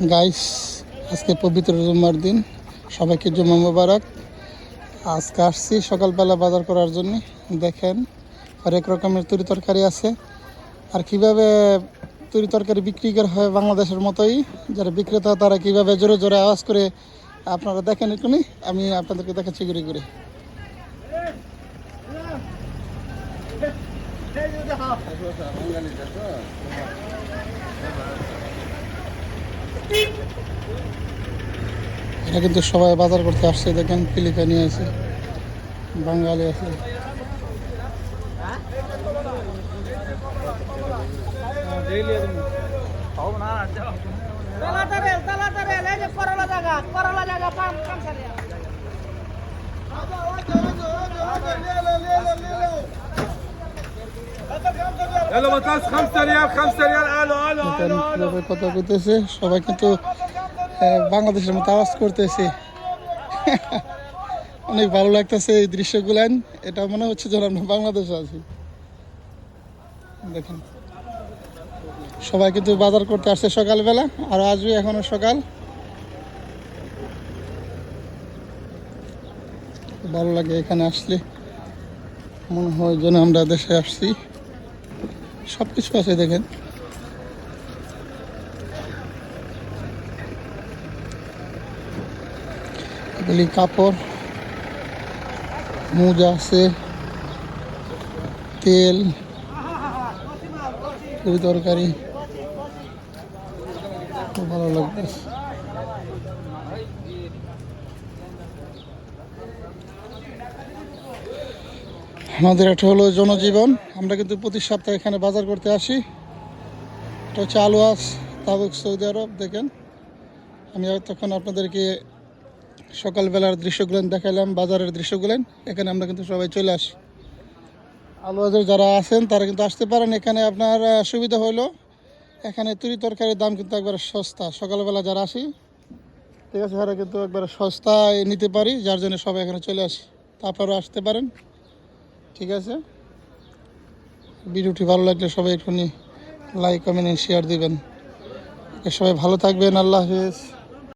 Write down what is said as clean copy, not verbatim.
Guys, আজকে পবিত্র জুম্মার দিন, সবাইকে জুম্মা মোবারক। আজকে আসছি সকালবেলা বাজার করার জন্য। দেখেন হরেক রকমের তরি তরকারি আছে। আর কিভাবে তরি তরকারি বিক্রি করা হয় বাংলাদেশের মতোই, যারা বিক্রেতা তারা কিভাবে জোরে জোরে আওয়াজ করে আপনারা দেখেন এখনই, আমি আপনাদেরকে দেখাচ্ছি ঘুরে ঘুরে। এটা কিন্তু সবাই বাজার করতে আসছে। দেখেন ফিলিপাইনি আছে, বাঙালি আছে। কথা কইতেছে সবাই, কিন্তু বাংলাদেশের মতো আওয়াজ করতেছে। অনেক ভালো লাগতেছে এই দৃশ্যগুলান। এটা মনে হচ্ছে যেন আমরা বাংলাদেশে আছি। দেখেন সবাই কিন্তু বাজার করতে আসছে সকালবেলা, আর আজও এখনো সকাল। ভালো লাগে এখানে আসলে, মনে হয় যেন আমরা দেশে আসছি। সব কিছু আছে দেখেন। এগুলি কাপড়, মোজা আছে, তেল, তরি তরকারি। খুব ভালো লাগবে। আমাদের এটা হলো জনজীবন। আমরা কিন্তু প্রতি সপ্তাহে এখানে বাজার করতে আসি। এটা হচ্ছে আলওয়াস, তাবুক, সৌদি আরব। দেখেন আমি তখন আপনাদেরকে সকালবেলার দৃশ্যগুলো দেখালাম, বাজারের দৃশ্যগুলো। এখানে আমরা কিন্তু সবাই চলে আসি। আলওয়াজের যারা আছেন তারা কিন্তু আসতে পারেন এখানে। আপনার সুবিধা হলো এখানে তরি তরকারির দাম কিন্তু একবারে সস্তা। সকালবেলা যারা আসি, ঠিক আছে, তারা কিন্তু একবারে সস্তায় নিতে পারি, যার জন্য সবাই এখানে চলে আসি। তারপরও আসতে পারেন, ঠিক আছে। ভিডিওটি ভালো লাগলে সবাই এক্ষুনি লাইক, কমেন্ট, শেয়ার দিবেন। সবাই ভালো থাকবেন। আল্লাহ হাফেজ।